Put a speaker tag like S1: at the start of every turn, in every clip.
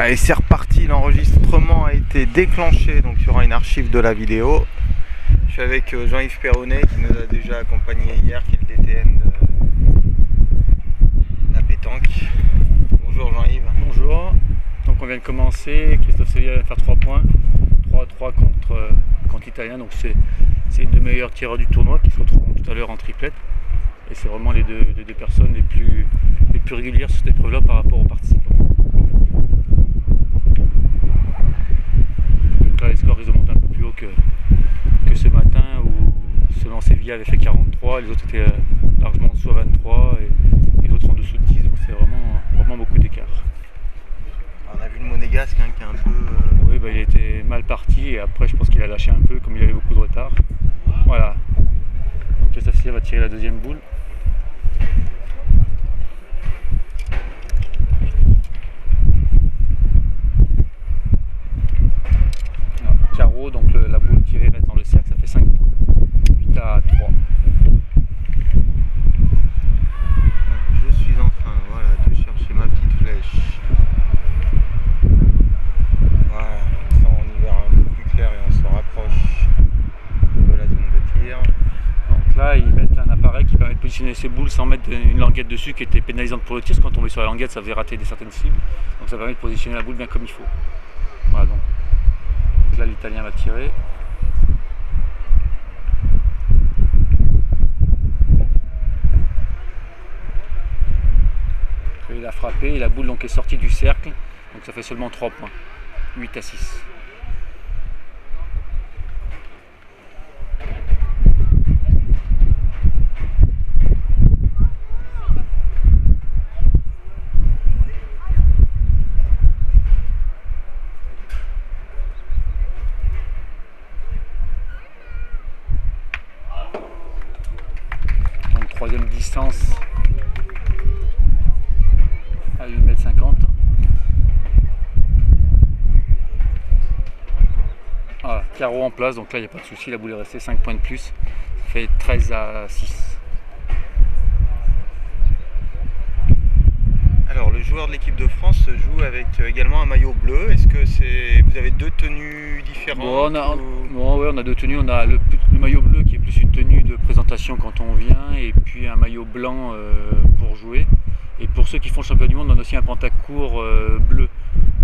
S1: Allez, c'est reparti, l'enregistrement a été déclenché, donc il y aura une archive de la vidéo. Je suis avec Jean-Yves Perronnet qui nous a déjà accompagné hier, qui est le DTN de la pétanque. Bonjour Jean-Yves.
S2: Bonjour, donc on vient de commencer, Christophe Sevilla vient de faire 3 points, 3-3 contre l'Italien, donc c'est une des meilleures tireurs du tournoi qui se retrouveront tout à l'heure en triplette. Et c'est vraiment les deux personnes les plus régulières sur cette épreuve-là par rapport aux participants. Donc là les scores ils ont monté un peu plus haut que ce matin où selon Sevilla avait fait 43, les autres étaient largement en dessous à 23 et l'autre en dessous de 10, donc c'est vraiment beaucoup d'écart.
S1: On a vu le Monégasque qui est un peu...
S2: Oui, il était mal parti et après je pense qu'il a lâché un peu comme il avait beaucoup de retard. Voilà. Donc Christophe Sevilla va tirer la deuxième boule. Carreau, donc la boule tirée reste dans le cercle, ça fait 5 poules. 8 à 3.
S1: Je suis en train de chercher ma petite flèche. Voilà, ça on y verra un peu plus clair et on se rapproche de la zone de tir.
S2: Donc là ils mettent un appareil qui permet de positionner ces boules sans mettre une languette dessus qui était pénalisante pour le tir, parce que quand on tombait sur la languette ça faisait rater certaines cibles. Donc ça permet de positionner la boule bien comme il faut. Voilà, donc là l'Italien va tirer. Il a frappé et la boule donc est sortie du cercle, donc ça fait seulement 3 points, 8 à 6. Donc troisième distance à 8,50 m. Voilà, carreau en place, donc là il n'y a pas de souci, la boule est restée 5 points de plus, ça fait 13 à 6.
S1: Alors le joueur de l'équipe de France joue avec également un maillot bleu. Est-ce que vous avez deux tenues différentes?
S2: On a deux tenues, on a le maillot bleu qui est plus une tenue de présentation quand on vient, et puis un maillot blanc pour jouer. Et pour ceux qui font le championnat du monde, on a aussi un pantacourt bleu.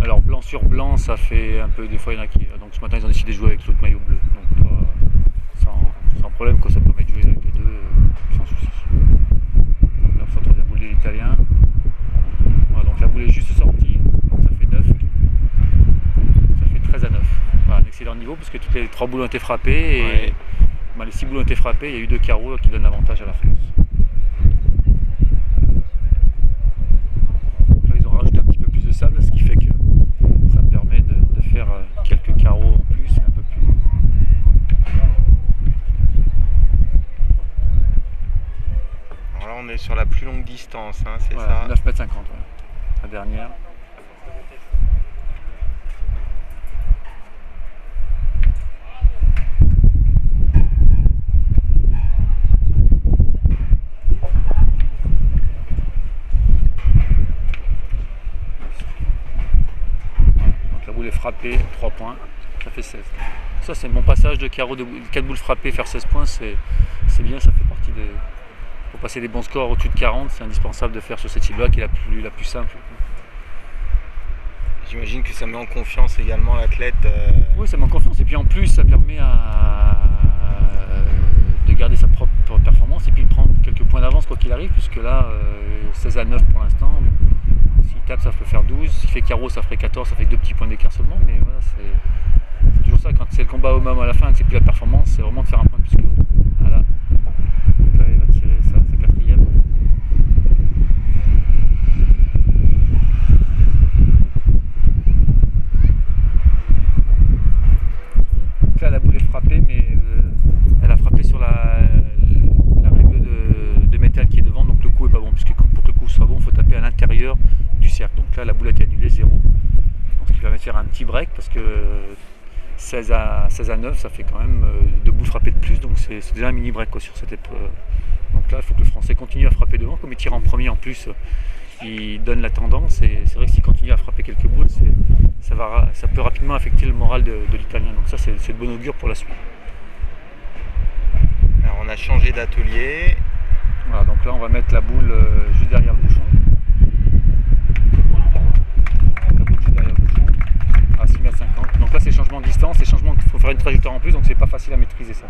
S2: Alors blanc sur blanc, ça fait un peu, des fois il y en a qui... Donc ce matin ils ont décidé de jouer avec l'autre maillot bleu. Donc sans problème, quoi, ça permet de jouer avec les deux sans souci. Là on sort troisième boule de l'Italien. Voilà, donc la boule est juste sortie, donc ça fait 9. Ça fait 13 à 9. Voilà, un excellent niveau parce que toutes les 3 boules ont été frappées et les 6 boules ont été frappées, il y a eu 2 carreaux qui donnent l'avantage à la France. Sable, ce qui fait que ça permet de faire quelques carreaux en plus et un peu plus.
S1: Alors là on est sur la plus longue distance, c'est
S2: voilà,
S1: ça?
S2: 9,50 m, la dernière. Frappé, 3 points, ça fait 16. Ça c'est mon passage de carreau de 4 boules frappées, faire 16 points, c'est bien, ça fait partie des... Pour passer des bons scores au-dessus de 40, c'est indispensable de faire sur cette cible-là qui est la plus simple.
S1: J'imagine que ça met en confiance également l'athlète.
S2: Oui, ça met en confiance et puis en plus ça permet de garder sa propre performance et puis de prendre quelques points d'avance quoi qu'il arrive, puisque là 16 à 9 pour l'instant. S'il tape, ça peut faire 12. S'il fait carreau, ça ferait 14. Ça fait 2 petits points d'écart seulement. Mais voilà, c'est toujours ça. Quand c'est le combat au moment à la fin, que c'est plus la performance, c'est vraiment de faire un point de plus que l'autre. Voilà. Donc là, il va tirer sa 4e. Donc là, la boule est frappée, mais elle a frappé sur la règle de métal qui est devant. Donc le coup est pas bon. Puisque pour que le coup soit bon, il faut taper à l'intérieur du cercle. Donc là la boule a été annulée 0. Donc ce qui permet de faire un petit break parce que 16 à 9 ça fait quand même 2 boules frappées de plus, donc c'est déjà un mini break quoi, sur cette épreuve. Donc là il faut que le Français continue à frapper devant, comme il tire en premier en plus qui donne la tendance. Et c'est vrai que s'il continue à frapper quelques boules, ça peut rapidement affecter le moral de l'Italien. Donc ça, c'est de bon augure pour la suite.
S1: Alors on a changé d'atelier.
S2: Voilà, donc là on va mettre la boule juste derrière le bouchon. La boule juste derrière le bouchon à 6,50 m. Donc là c'est changement de distance, c'est changement qu'il faut faire une trajectoire en plus, donc c'est pas facile à maîtriser ça.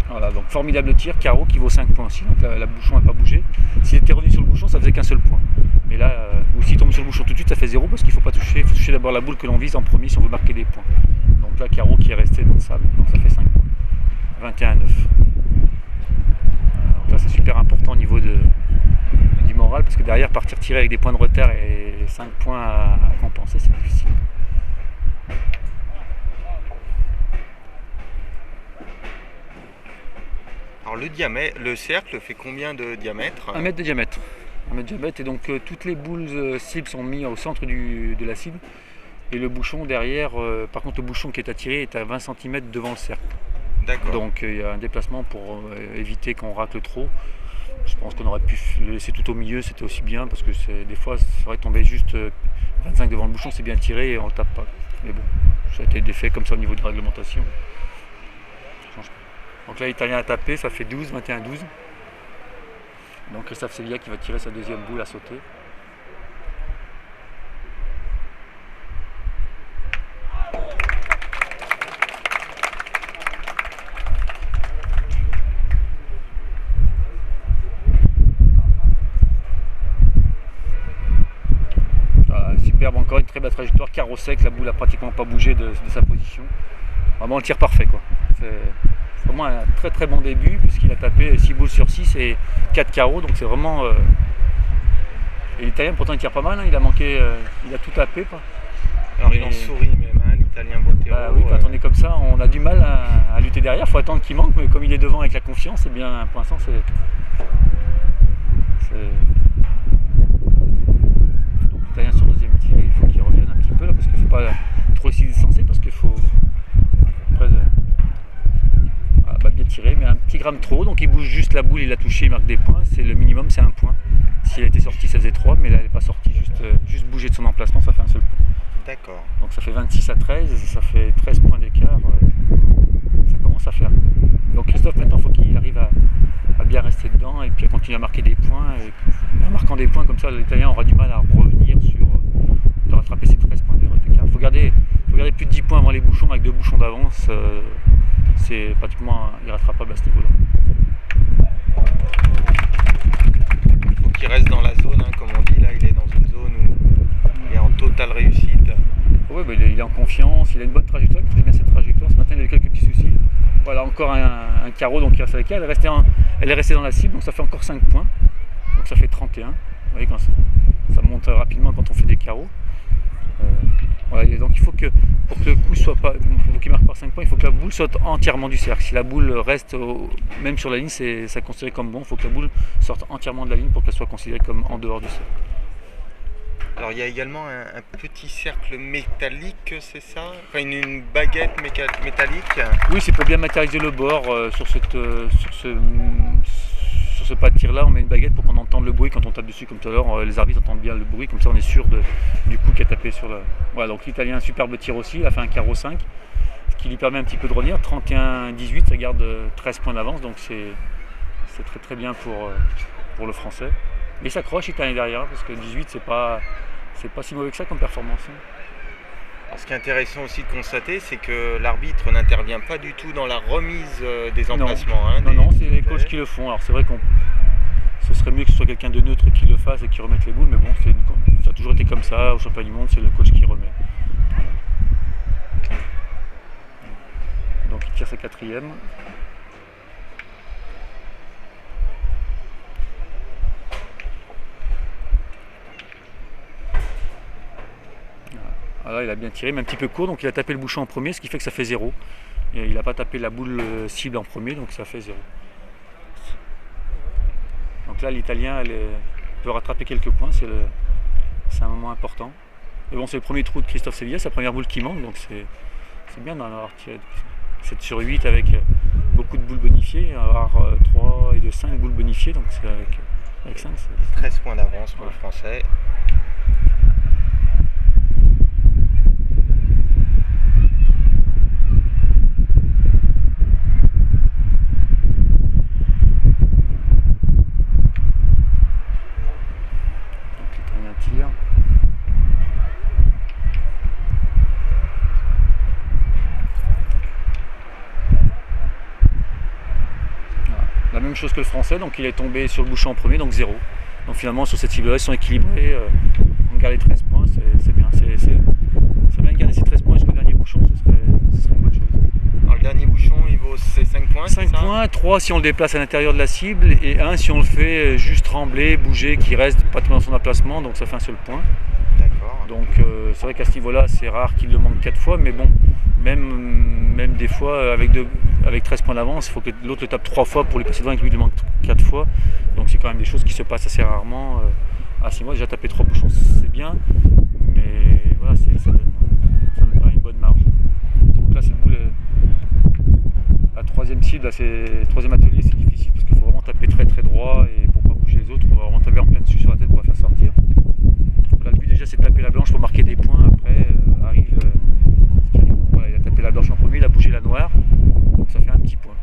S2: Voilà, donc formidable tir, carreau qui vaut 5 points aussi, donc la bouchon n'a pas bougé. S'il était revenu sur le bouchon, ça faisait qu'un seul point. Mais là, ou s'il tombe sur le bouchon tout de suite, ça fait 0 parce qu'il ne faut pas toucher, il faut toucher d'abord la boule que l'on vise en premier si on veut marquer des points. Donc là, carreau qui est resté dans le sable, donc ça fait 5 points. 21-9. Donc là, c'est super important au niveau du moral parce que derrière, partir tirer avec des points de retard et 5 points à compenser, c'est difficile.
S1: Alors le cercle fait combien de diamètre?
S2: 1 mètre de diamètre. 1 mètre de diamètre et donc toutes les boules cibles sont mises au centre de la cible et le bouchon derrière, par contre le bouchon qui est attiré est à 20 cm devant le cercle.
S1: D'accord.
S2: Donc il y a un déplacement pour éviter qu'on racle trop. Je pense qu'on aurait pu le laisser tout au milieu, c'était aussi bien parce que des fois ça aurait tombé juste 25 devant le bouchon, c'est bien tiré et on ne le tape pas. Mais bon, ça a été des faits comme ça au niveau de la réglementation. Donc là l'Italien a tapé, ça fait 12, 21, 12. Donc Christophe Sevilla qui va tirer sa deuxième boule à sauter. Voilà, superbe, encore une très belle trajectoire, carreau sec, la boule a pratiquement pas bougé de sa position. Vraiment le tir parfait quoi. C'est vraiment un très très bon début puisqu'il a tapé 6 boules sur 6 et 4 carreaux, donc c'est vraiment... Et l'Italien pourtant il tire pas mal, hein. Il a manqué, il a tout tapé. Quoi.
S1: Alors il en sourit même, hein, l'Italien Bottero.
S2: Bah oui, quand on est comme ça, on a du mal à lutter derrière, il faut attendre qu'il manque, mais comme il est devant avec la confiance, et bien pour l'instant c'est... Donc l'Italien sur le deuxième tir, il faut qu'il revienne un petit peu là, parce qu'il ne faut pas trop essayer de distancer, parce qu'il faut... Après, bien tiré, mais un petit gramme trop, donc il bouge juste la boule, il a touché, il marque des points, c'est le minimum, c'est un point. Si elle était sortie, ça faisait 3, mais là elle n'est pas sortie, juste bouger de son emplacement, ça fait un seul point.
S1: D'accord.
S2: Donc ça fait 26-13, ça fait 13 points d'écart, ça commence à faire. Donc Christophe maintenant il faut qu'il arrive à bien rester dedans et puis à continuer à marquer des points. Et en marquant des points comme ça, l'Italien aura du mal à revenir de rattraper ces 13 points d'écart. Il faut garder plus de 10 points avant les bouchons avec 2 bouchons d'avance. C'est pratiquement irrattrapable à ce niveau-là.
S1: Il faut qu'il reste dans la zone, hein, comme on dit, là il est dans une zone où il est en totale réussite.
S2: Oui, bah, il est en confiance, il a une bonne trajectoire, il maîtrise bien cette trajectoire. Ce matin il a eu quelques petits soucis. Voilà, encore un carreau, donc il reste avec elle. Elle est restée dans la cible, donc ça fait encore 5 points. Donc ça fait 31. Vous voyez, quand ça monte rapidement quand on fait des carreaux. Voilà, donc il faut que, pour que le coup soit pas, pour qu'il marque par 5 points, il faut que la boule sorte entièrement du cercle. Si la boule reste même sur la ligne, c'est considéré comme bon. Il faut que la boule sorte entièrement de la ligne pour qu'elle soit considérée comme en dehors du cercle.
S1: Alors il y a également un petit cercle métallique, c'est ça? Enfin une baguette métallique.
S2: Oui, c'est pour bien matérialiser le bord sur ce pas de tir là, on met une baguette pour qu'on entende le bruit quand on tape dessus, comme tout à l'heure, les arbitres entendent bien le bruit, comme ça on est sûr du coup qui a tapé sur la... Voilà, donc l'Italien, un superbe tir aussi, il a fait un carreau 5, ce qui lui permet un petit peu de revenir, 31-18, ça garde 13 points d'avance, donc c'est très très bien pour le Français. Et il s'accroche, il est derrière, parce que 18 c'est pas si mauvais que ça comme performance.
S1: Alors, ce qui est intéressant aussi de constater, c'est que l'arbitre n'intervient pas du tout dans la remise des emplacements.
S2: Non, c'est les coachs qui le font. Alors c'est vrai que ce serait mieux que ce soit quelqu'un de neutre qui le fasse et qui remette les boules, mais bon, ça a toujours été comme ça, au championnat du monde, c'est le coach qui remet. Donc il tire sa 4e. Voilà, il a bien tiré, mais un petit peu court, donc il a tapé le bouchon en premier, ce qui fait que ça fait 0. Et il n'a pas tapé la boule cible en premier, donc ça fait 0. Donc là, l'Italien peut rattraper quelques points, c'est un moment important. Mais bon, c'est le premier trou de Christophe Sevilla, sa première boule qui manque, donc c'est bien d'en avoir tiré 7 sur 8 avec beaucoup de boules bonifiées, avoir 3 et de 5 boules bonifiées, donc c'est avec 5.
S1: 13 points d'avance pour
S2: Ouais.
S1: le Français.
S2: Donc l'Italien tire. La même chose que le Français, donc il est tombé sur le bouchon en premier, donc 0. Donc finalement sur cette cible-là, ils sont équilibrés. On garde les 13 points, c'est bien. C'est bien de garder ces 13 points jusqu'au dernier bouchon, ce serait une bonne chose.
S1: Alors le dernier bouchon, il vaut ses 5 points.
S2: 5
S1: c'est ça
S2: points, 3 si on le déplace à l'intérieur de la cible, et 1 si on le fait juste trembler, bouger, qui reste pratiquement dans son emplacement, donc ça fait un seul point.
S1: D'accord.
S2: Donc c'est vrai qu'à ce niveau-là, c'est rare qu'il le manque 4 fois, mais bon, même des fois, avec 13 points d'avance, il faut que l'autre le tape 3 fois pour lui passer devant et que lui le manque 4 fois. Donc c'est quand même des choses qui se passent assez rarement. À 6 mois, déjà taper 3 bouchons, c'est bien, mais voilà, ça me paraît une bonne marge. Donc là, cette boule, la troisième cible, le troisième atelier, c'est difficile parce qu'il faut vraiment taper très très droit et pour pas bouger les autres, on va vraiment taper en plein dessus sur la tête pour la faire sortir. Donc là, le but déjà, c'est de taper la blanche pour marquer des points. Après, voilà, il a tapé la blanche en premier, il a bougé la noire, donc ça fait un petit point.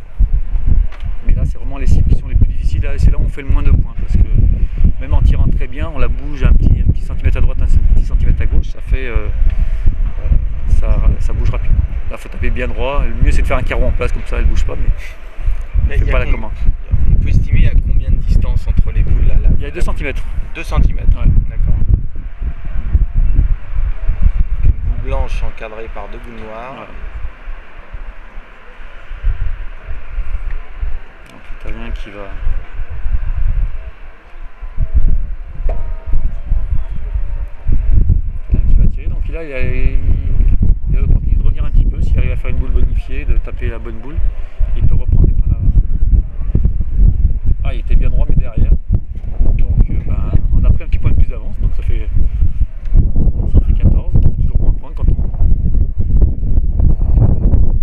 S2: Mais là, c'est vraiment les cibles qui sont les plus difficiles. C'est là où on fait le moins de points parce que même en tirant très bien, on la bouge un petit centimètre à droite, un petit centimètre à gauche, ça fait ça bouge rapidement. Là, il faut taper bien droit. Le mieux, c'est de faire un carreau en place, comme ça, elle ne bouge pas, mais
S1: Il y a
S2: pas la commande.
S1: On peut estimer à combien de distance entre les boules là,
S2: Il y a 2 cm.
S1: 2 cm.
S2: Ouais.
S1: D'accord. Une boule blanche encadrée par 2 boules noires.
S2: Ouais. Donc l'Italien qui va tirer. Donc là, il a l'opportunité de revenir un petit peu. S'il arrive à faire une boule bonifiée, de taper la bonne boule, il peut reprendre des points d'avance. Ah, il était bien droit, mais derrière. Donc on a pris un petit point de plus d'avance. Donc ça fait 14. Toujours moins de points quand des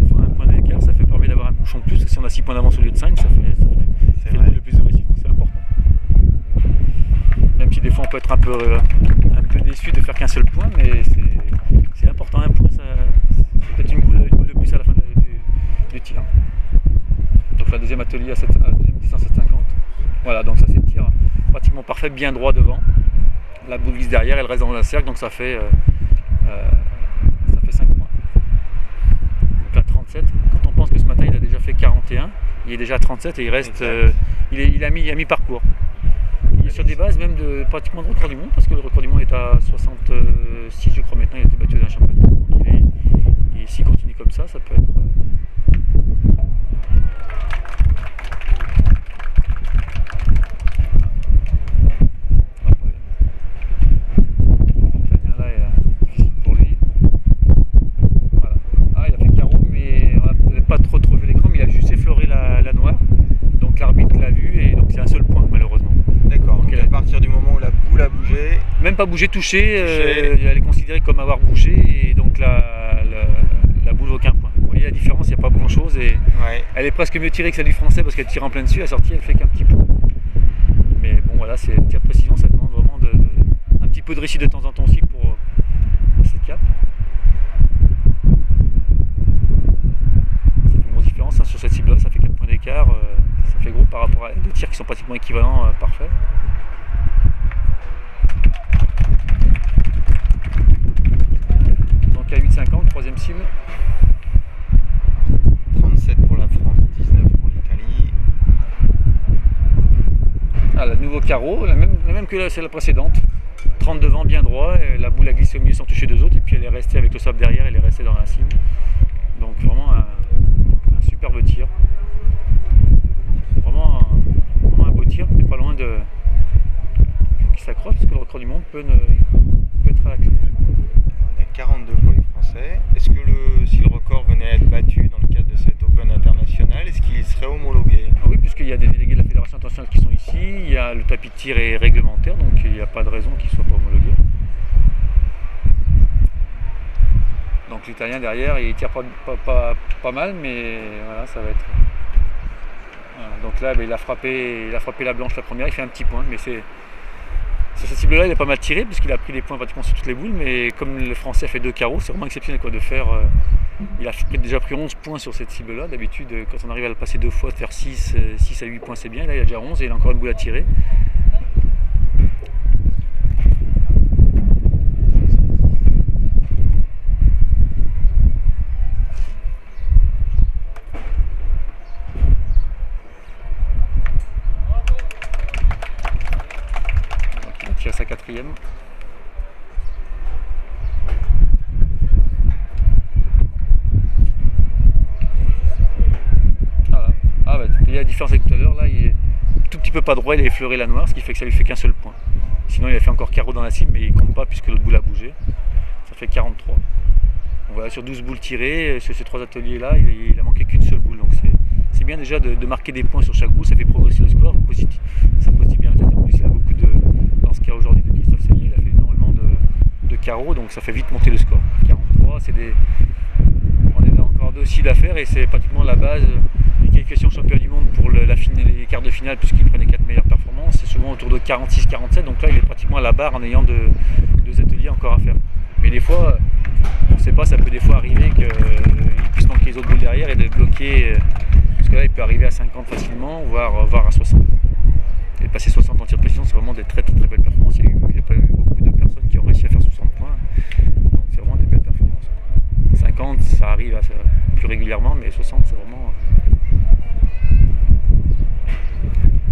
S2: fois un point d'écart, ça permet d'avoir un bouchon de plus. Parce que si on a 6 points d'avance au lieu de 5, ça fait le boule le plus de réussite. Donc c'est important. Même si des fois on peut être un peu déçu de faire qu'un seul point, mais c'est important. Un point, c'est peut-être une boule de plus à la fin du tir. Donc la deuxième atelier à deuxième distance à 50. Voilà, donc ça c'est le tir pratiquement parfait, bien droit devant. La boule glisse derrière, elle reste dans un cercle, donc ça fait 5 points. Donc là 37, quand on pense que ce matin il a déjà fait 41, il est déjà à 37 et il reste, il a mi-parcours. Il est sur des bases même pratiquement de record du monde, parce que le record du monde est à 66 je crois maintenant, il a été battu d'un championnat. Donc s'il continue comme ça, ça peut être... Même pas bouger, toucher. Elle est considérée comme avoir bougé et donc la boule vaut aucun point. Vous voyez la différence, il n'y a pas grand chose et elle est presque mieux tirée que celle du Français parce qu'elle tire en plein dessus, la sortie elle fait qu'un petit point. Mais bon voilà, c'est un tir de précision, ça demande vraiment un petit peu de réussite de temps en temps aussi pour cette cape. Ça fait une grosse différence sur cette cible là, ça fait 4 points d'écart, ça fait gros par rapport à des tirs qui sont pratiquement équivalents, parfaits. Donc à 8,50, troisième cible.
S1: 37 pour la France, 19 pour l'Italie.
S2: Ah, le nouveau carreau, la même que celle précédente. 30 devant, bien droit, et la boule a glissé au milieu sans toucher deux autres, et puis elle est restée avec le sable derrière, elle est restée dans la cible. Donc vraiment un superbe tir. Vraiment un beau tir, mais pas loin de... qui s'accroche, parce que le record du monde peut être à la clé.
S1: On est 42 pour les Français. Est-ce que si le record venait à être battu dans le cadre de cet Open international, est-ce qu'il serait homologué?
S2: Ah oui, puisqu'il y a des délégués de la Fédération internationale qui sont ici, il y a le tapis de tir est réglementaire, donc il n'y a pas de raison qu'il ne soit pas homologué. Donc l'Italien derrière, il tire pas mal, mais voilà, ça va être Voilà, donc là, il a frappé la blanche la première, il fait un petit point, mais c'est sur cette cible-là, il est pas mal tiré puisqu'il a pris des points pratiquement sur toutes les boules, mais comme le français a fait 2 carreaux, c'est vraiment exceptionnel quoi, de faire. Il a déjà pris 11 points sur cette cible-là. D'habitude, quand on arrive à le passer 2 fois, de faire 6 à 8 points, c'est bien. Là, il a déjà 11 et il a encore une boule à tirer. Donc, il a tiré sa quatrième. Il y a la différence avec tout à l'heure, là il est tout petit peu pas droit, il a effleuré la noire, ce qui fait que ça lui fait qu'un seul point. Sinon il a fait encore carreau dans la cible, mais il compte pas puisque l'autre boule a bougé. Ça fait 43. Donc voilà, sur 12 boules tirées, sur ces 3 ateliers là, il a manqué qu'une seule boule. Donc c'est bien déjà de marquer des points sur chaque boule, ça fait progresser le score, positif. Ça positive bien la tête. En plus il a beaucoup dans ce cas aujourd'hui de Christophe Sellier, il a fait énormément de carreaux, donc ça fait vite monter le score. 43, on a encore 2 cibles à faire et c'est pratiquement la base. Les qualifications championnat du monde pour les quarts de finale, puisqu'il prenait 4 meilleures performances, c'est souvent autour de 46-47, donc là il est pratiquement à la barre en ayant 2 ateliers encore à faire. Mais des fois, on ne sait pas, ça peut des fois arriver qu'il puisse manquer les autres boules derrière et de bloquer, parce que là il peut arriver à 50 facilement, voire à 60. Et passer 60 en tir de précision, c'est vraiment des très belles performances. Il n'y a pas eu beaucoup de personnes qui ont réussi à faire 60 points, donc c'est vraiment des belles performances. 50, ça arrive plus régulièrement, mais 60, c'est vraiment...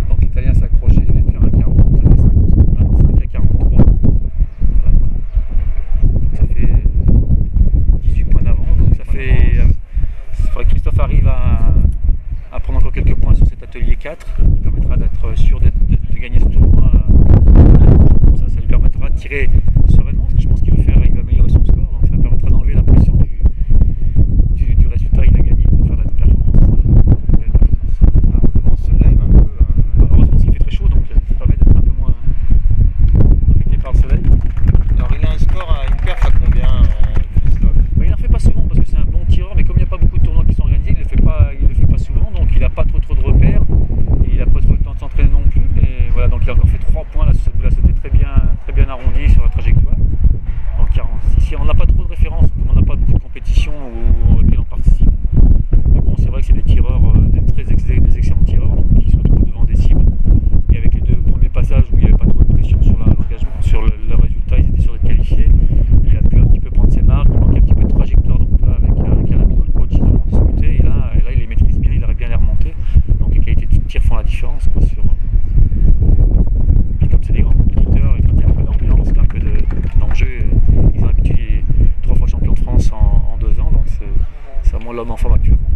S2: Donc l'Italien s'est accroché, il vient de faire un 40, ça fait 25 à 43. Voilà. Ça fait 18 points d'avance, donc ça fait... Il faudrait que Christophe arrive à prendre encore quelques points sur cet atelier 4, qui permettra d'être sûr de gagner ce tournoi. Comme ça lui permettra de tirer sereinement, parce que je pense qu'il va améliorer son score, donc ça permettra d'enlever la pression du résultat qu'il a gagné, de faire la performance.
S1: Le vent se lève un peu. Hein.
S2: Heureusement qu'il fait très chaud, donc ça permet d'être un peu moins affecté par le soleil.
S1: Alors il a un score à une perf à combien, Christophe?
S2: Il n'en fait pas souvent parce que c'est un bon tireur, mais comme il n'y a pas beaucoup de tournois qui sont organisés, il ne le fait pas souvent, donc il n'a pas trop de repères et il n'a pas trop le temps de s'entraîner non plus. Mais voilà, donc il a encore fait 3 points là sur cette boule à sauter, très bien arrondi sur la trajectoire. Donc 46. Ici on n'a pas trop de références, comme on n'a pas beaucoup de compétitions auxquelles on participe. Mais bon, c'est vrai que c'est des tireurs, des excellents tireurs, donc qui se retrouvent devant des cibles. Et avec les 2 premiers passages où il n'y avait pas trop de pression sur l'engagement, sur le résultat, ils étaient sûrs d'être qualifiés. Il a pu un petit peu prendre ses marques, il manquait un petit peu de trajectoire. Donc là, avec un ami dans le coach, ils ont discuté. Et là, il les maîtrise bien, il arrive bien à les remonter. Donc les qualités de tir font la différence. Puis comme c'est des grands compétiteurs, il y a un peu d'ambiance, un peu d'enjeu. Ils ont l'habitude, il est 3 fois champion de France en 2 ans, donc c'est vraiment l'homme en forme actuellement.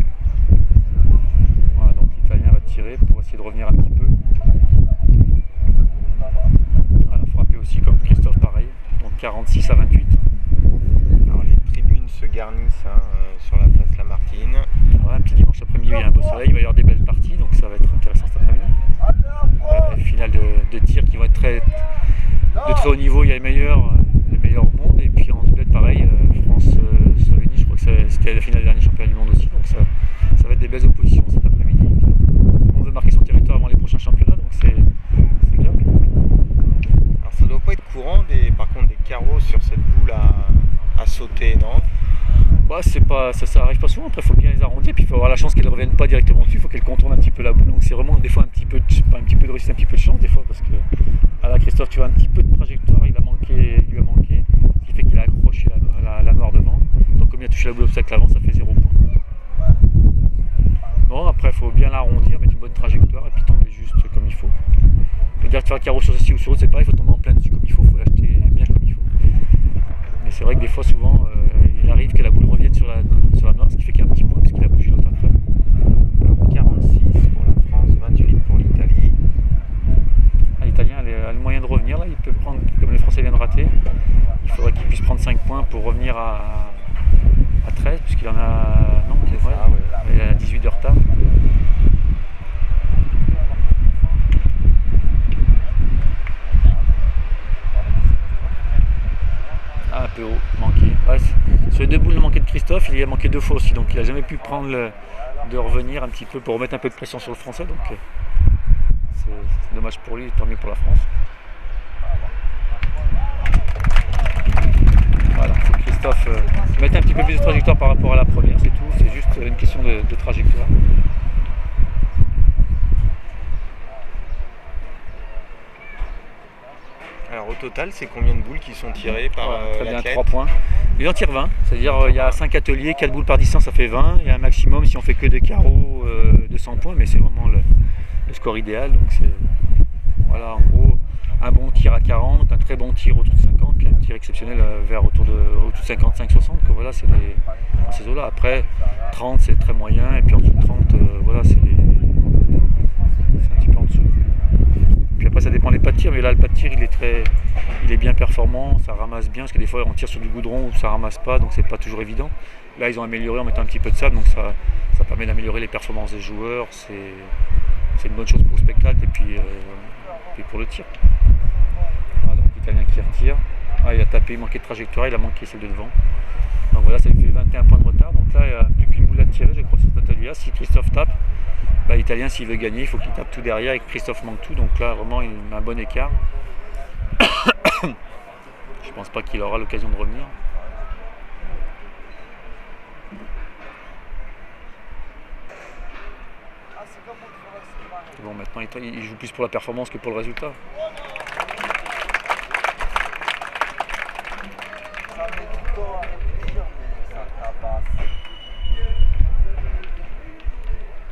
S2: Voilà, donc l'Italien va tirer pour essayer de revenir un petit peu. Voilà, frapper aussi comme Christophe, pareil, donc 46 à 28.
S1: Alors les tribunes se garnissent sur la place Lamartine.
S2: Ouais, un petit dimanche après-midi, il y a un beau soleil, il va y avoir des belles parties, donc ça va être intéressant cet après-midi. Finale de tir qui vont être de très haut niveau, il y a les meilleurs au monde, et puis en doublette pareil, France-Slovénie, je crois que c'était la finale du dernier championnat du monde aussi, donc ça va être des belles oppositions cet après-midi. Tout le monde veut marquer son territoire avant les prochains championnats, donc c'est bien.
S1: Alors ça doit pas être courant, par contre des carreaux sur cette boule à sauter, non?
S2: Ouais, ça arrive pas souvent, après il faut bien les arrondir, puis il faut avoir la chance qu'elles ne reviennent pas directement dessus, il faut qu'elles contournent un petit peu la boule, donc c'est vraiment des fois un petit peu de réussite, un petit peu de chance des fois, parce que là Christophe, tu vois un petit peu de trajectoire, il lui a manqué, ce qui fait qu'il a accroché la noire devant, donc comme il a touché la boule obstacle avant, ça fait 0 point. Bon, après il faut bien l'arrondir, mettre une bonne trajectoire et puis tomber juste comme il faut. Je veux dire que faire le carreau sur ceci ou sur l'autre, c'est pareil, il faut tomber en plein dessus comme il faut l'acheter bien comme il faut. Mais c'est vrai que des fois, souvent, il arrive que la boule revienne sur la noire, ce qui fait qu'il y a un petit point puisqu'il a bougé l'autre après.
S1: Alors 46 pour la France, 28 pour l'Italie.
S2: L'Italien a le moyen de revenir, là, il peut prendre, comme les Français viennent de rater, il faudrait qu'il puisse prendre 5 points pour revenir à 13, puisqu'il en a... Non, il a 18 de retard. Un peu haut, manqué. Ouais, Christophe, il y a manqué 2 fois aussi, donc il n'a jamais pu prendre de revenir un petit peu pour remettre un peu de pression sur le français, donc c'est dommage pour lui, tant mieux pour la France. Voilà, faut que Christophe mette un petit peu plus de trajectoire par rapport à la première, c'est tout, c'est juste une question de trajectoire.
S1: Alors au total, c'est combien de boules qui sont tirées par
S2: Très bien,
S1: l'athlète?
S2: 3 points. Il en tire 20, c'est-à-dire il y a 5 ateliers, 4 boules par distance, ça fait 20. Il y a un maximum si on fait que des carreaux de 100 points, mais c'est vraiment le score idéal. Donc c'est voilà, en gros, un bon tir à 40, un très bon tir autour de 50, puis un tir exceptionnel vers autour de 55-60. Voilà, c'est dans ces eaux-là. Après, 30 c'est très moyen, et puis en dessous de 30, voilà, c'est un petit peu en dessous. Puis après ça dépend des pas de tir, mais là le pas de tir il est bien performant, ça ramasse bien, parce que des fois on tire sur du goudron où ça ramasse pas, donc c'est pas toujours évident. Là ils ont amélioré en mettant un petit peu de sable, donc ça permet d'améliorer les performances des joueurs, c'est une bonne chose pour le spectacle et puis pour le tir. Voilà, donc l'Italien qui retire, il a tapé, il manquait de trajectoire, il a manqué celle de devant. Donc voilà, ça lui fait 21 points de retard, donc là il n'y a plus qu'une boule à tirer, je crois, sur cet atelier-là. Si Christophe tape, l'Italien, s'il veut gagner, il faut qu'il tape tout derrière et que Christophe manque tout. Donc là, vraiment, il a un bon écart. Je pense pas qu'il aura l'occasion de revenir. Bon, maintenant, il joue plus pour la performance que pour le résultat.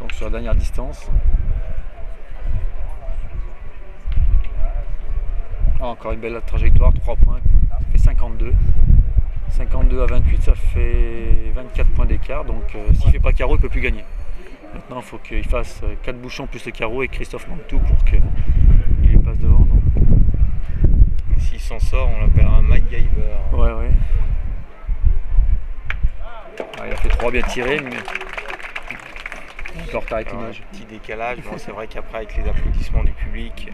S2: Donc sur la dernière distance. Encore une belle trajectoire, 3 points, ça fait 52. 52 à 28, ça fait 24 points d'écart. Donc s'il ne fait pas carreau, il ne peut plus gagner. Maintenant, il faut qu'il fasse 4 bouchons plus le carreau et Christophe manque tout pour qu'il les passe devant. Donc.
S1: S'il s'en sort, on l'appellera MacGyver.
S2: Ouais. Il a fait 3 bien tirés, mais encore retard avec l'image.
S1: Petit décalage, bon, c'est vrai qu'après avec les applaudissements du public,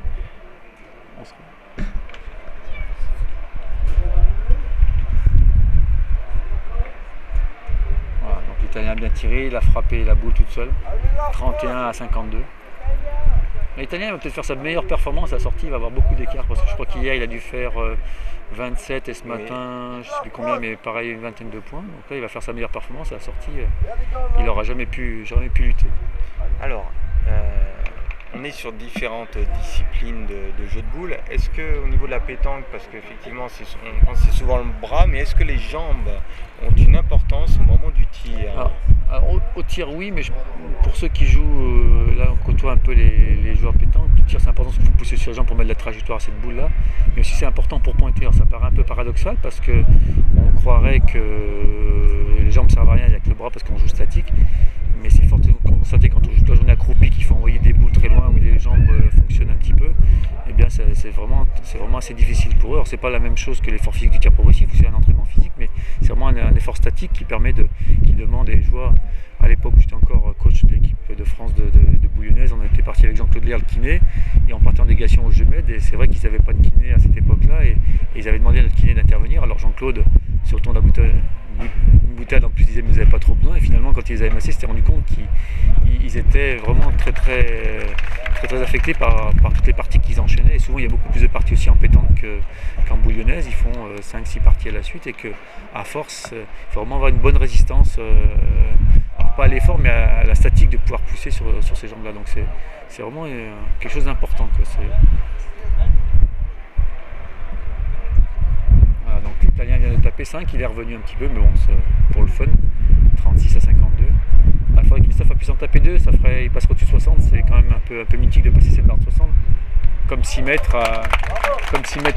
S2: on se... Voilà, donc l'Italien a bien tiré, il a frappé la boule toute seule, 31 à 52. L'Italien va peut-être faire sa meilleure performance à la sortie, il va avoir beaucoup d'écart parce que je crois qu'hier il a dû faire 27 et ce matin, je ne sais plus combien, mais pareil une vingtaine de points. Donc là il va faire sa meilleure performance à la sortie, il n'aura jamais pu lutter.
S1: Alors, on est sur différentes disciplines de jeu de boules. Est-ce qu'au niveau de la pétanque, parce qu'effectivement on pense que c'est souvent le bras, mais est-ce que les jambes ont une importance au moment du tir?
S2: Alors, au tir oui, mais pour ceux qui jouent, là on côtoie un peu les joueurs pétanque, le tir c'est important parce qu'il faut pousser sur les jambes pour mettre de la trajectoire à cette boule là, mais aussi c'est important pour pointer. Alors, ça paraît un peu paradoxal parce qu'on croirait que les jambes ne servent à rien, il n'y a que le bras parce qu'on joue statique, mais c'est fort constaté quand on joue toute la journée accroupi qu'il faut envoyer des boules très loin où les jambes fonctionnent un petit peu, et bien c'est vraiment assez difficile pour eux. Alors c'est pas la même chose que l'effort physique du tir progressif, c'est un entraînement physique, mais c'est vraiment un effort statique qui demande, et je vois à l'époque où j'étais encore coach de l'équipe de France de bouillonnaise, on était parti avec Jean-Claude Léa, le kiné, et on partait en délégation au Gemed, et c'est vrai qu'ils n'avaient pas de kiné à cette époque-là, et ils avaient demandé à notre kiné d'intervenir. Alors Jean-Claude, sur le ton de la une boutade en plus, ils disaient mais vous n'avez pas trop besoin, et finalement quand ils les avaient massés, ils s'étaient rendu compte qu'ils étaient vraiment très affectés par toutes les parties qu'ils enchaînaient, et souvent il y a beaucoup plus de parties aussi en pétanque qu'en bouillonnaise, ils font 5-6 parties à la suite, et qu'à force, il faut vraiment avoir une bonne résistance, alors pas à l'effort mais à la statique de pouvoir pousser sur ces jambes là, donc c'est vraiment quelque chose d'important, quoi. Voilà, donc l'Italien vient de taper 5, il est revenu un petit peu, mais bon, c'est pour le fun, 36 à 52. Il faudrait que Christophe puisse en taper 2, il passerait au-dessus de 60, c'est quand même un peu mythique de passer cette barre de 60. Comme 6 mètres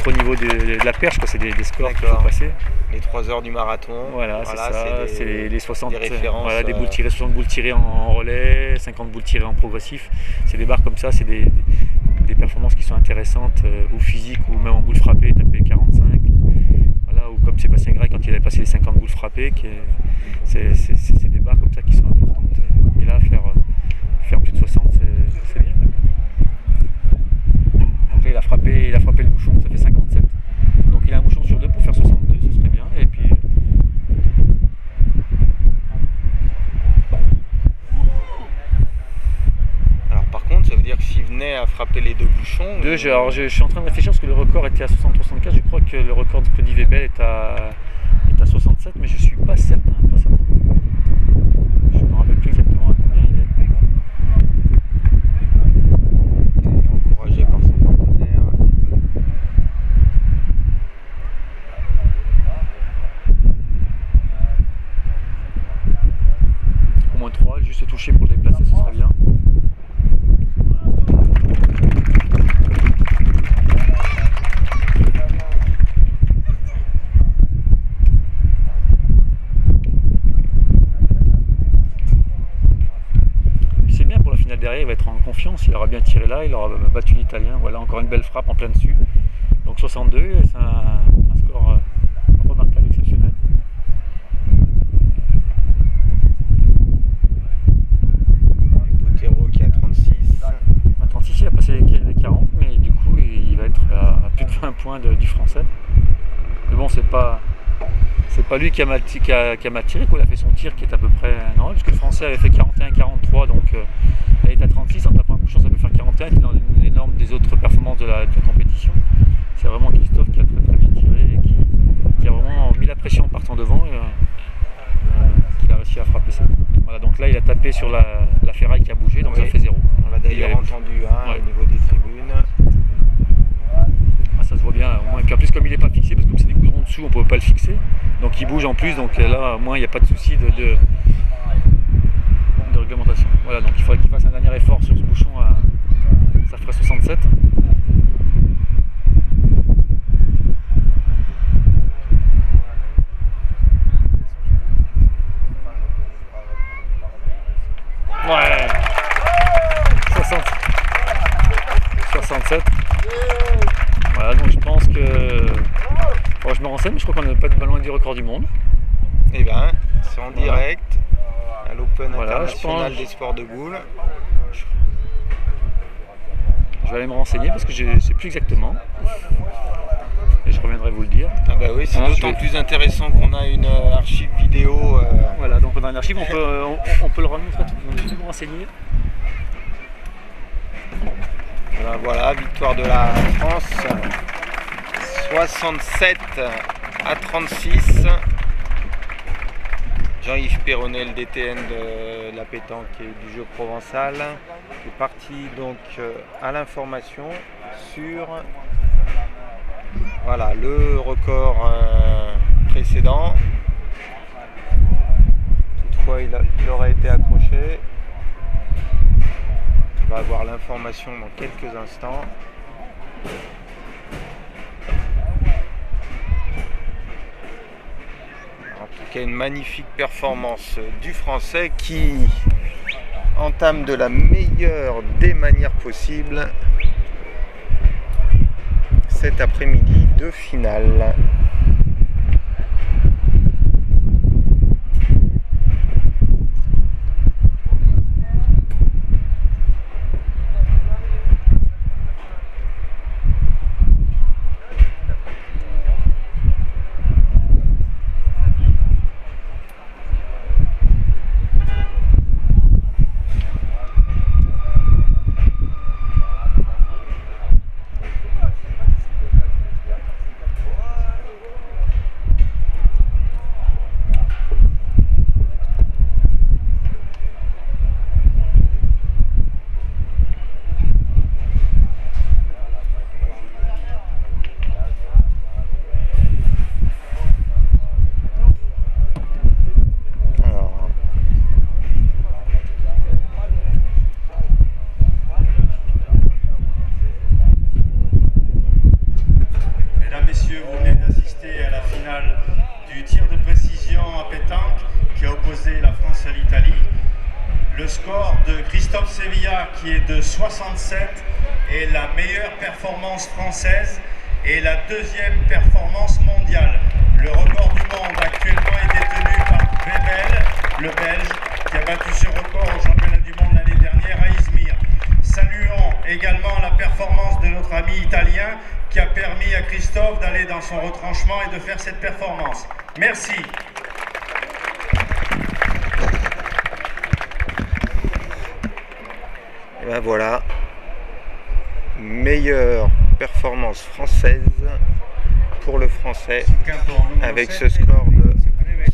S2: au niveau de la perche, c'est des scores qu'il faut passer.
S1: Les 3 heures du marathon.
S2: Voilà, c'est ça, c'est les 60
S1: des références.
S2: Voilà, des boules tirées, 60 boules tirées en relais, 50 boules tirées en progressif. C'est des barres comme ça, c'est des performances qui sont intéressantes, ou physiques, ou même en boule frappée, taper 45. Voilà, ou comme Sébastien Gray quand il avait passé les 50 boules frappées, c'est des barres comme ça qui sont importantes. Et là, faire plus de 60, c'est bien. Donc là, il a frappé le bouchon, ça fait 57. Donc il a un bouchon sur 2 pour faire 62, ce serait bien. Et puis
S1: de bouchons.
S2: Alors, je suis en train de réfléchir parce que le record était à 60-64. Je crois que le record de Cody Webel est à 67, mais je suis pas certain. Je me rappelle plus exactement à combien il est.
S1: Et encouragé par son partenaire.
S2: Au moins 3, juste toucher pour le déplacer, ce serait bien. C'est bien pour la finale derrière, il va être en confiance, il aura bien tiré là, il aura battu l'Italien. Voilà, encore une belle frappe en plein dessus. Donc 62, c'est un score remarquable, exceptionnel.
S1: Botero qui a 36.
S2: À 36, il a passé les 40, mais du coup, il va être à plus de 20 points du français. Mais bon, c'est pas lui qui a mal tiré, quoi. Il a fait son tir qui est à peu près normal, puisque le français avait fait 41-43, donc là il est à 36, en tapant un bouchon ça peut faire 41, c'est dans les normes des autres performances de la compétition. C'est vraiment Christophe qui a très très bien tiré et qui a vraiment mis la pression en partant devant et qu'il a réussi à frapper ça. Voilà, donc là il a tapé sur la ferraille qui a bougé, donc
S1: Oui.
S2: ça fait 0.
S1: On l'a d'ailleurs entendu
S2: Ouais.
S1: au niveau des tribunes.
S2: Ah, ça se voit bien, au moins. Et puis en plus comme il n'est pas fixé, parce que comme c'est des goudrons dessous, on ne peut pas le fixer. Donc il bouge en plus, donc là au moins il n'y a pas de souci de réglementation. Voilà, donc il faudrait qu'il fasse un dernier effort sur ce bouchon, ça ferait 67. Ouais, 67. Voilà, donc je pense que... Bon, je me renseigne, mais je crois qu'on n'a pas de ballon du record du monde.
S1: Eh bien, c'est en direct à l'Open
S2: Voilà,
S1: international des sports de boules.
S2: Je vais aller me renseigner parce que je ne sais plus exactement. Et je reviendrai vous le dire.
S1: Ah bah oui, c'est d'autant plus intéressant qu'on a une archive vidéo.
S2: Voilà, donc on a une archive, on peut le remontrer, je vais me renseigner.
S1: Voilà, victoire de la France, 67-36. Jean-Yves Perronnet, le DTN de la pétanque et du jeu provençal, qui est parti donc à l'information sur voilà, le record précédent. Toutefois, il aurait été accroché. On va avoir l'information dans quelques instants. En tout cas, une magnifique performance du Français qui entame de la meilleure des manières possibles cet après-midi de finale.
S3: Le score de Christophe Sevilla qui est de 67 est la meilleure performance française et la deuxième performance mondiale. Le record du monde actuellement est détenu par Webel, le Belge, qui a battu ce record au championnat du monde l'année dernière à Izmir. Saluons également la performance de notre ami italien qui a permis à Christophe d'aller dans son retranchement et de faire cette performance. Merci.
S1: Et ben voilà, meilleure performance française pour le français avec ce score de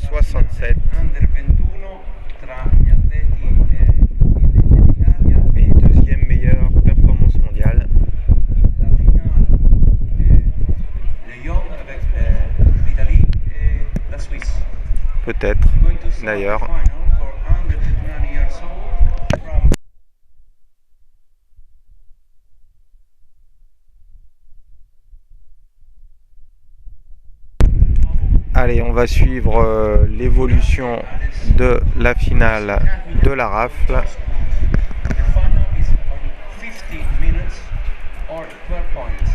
S1: 67 et deuxième meilleure performance mondiale. Peut-être d'ailleurs. Allez, on va suivre l'évolution de la finale de la rafle.
S3: The final is on 50 minutes or 12 points.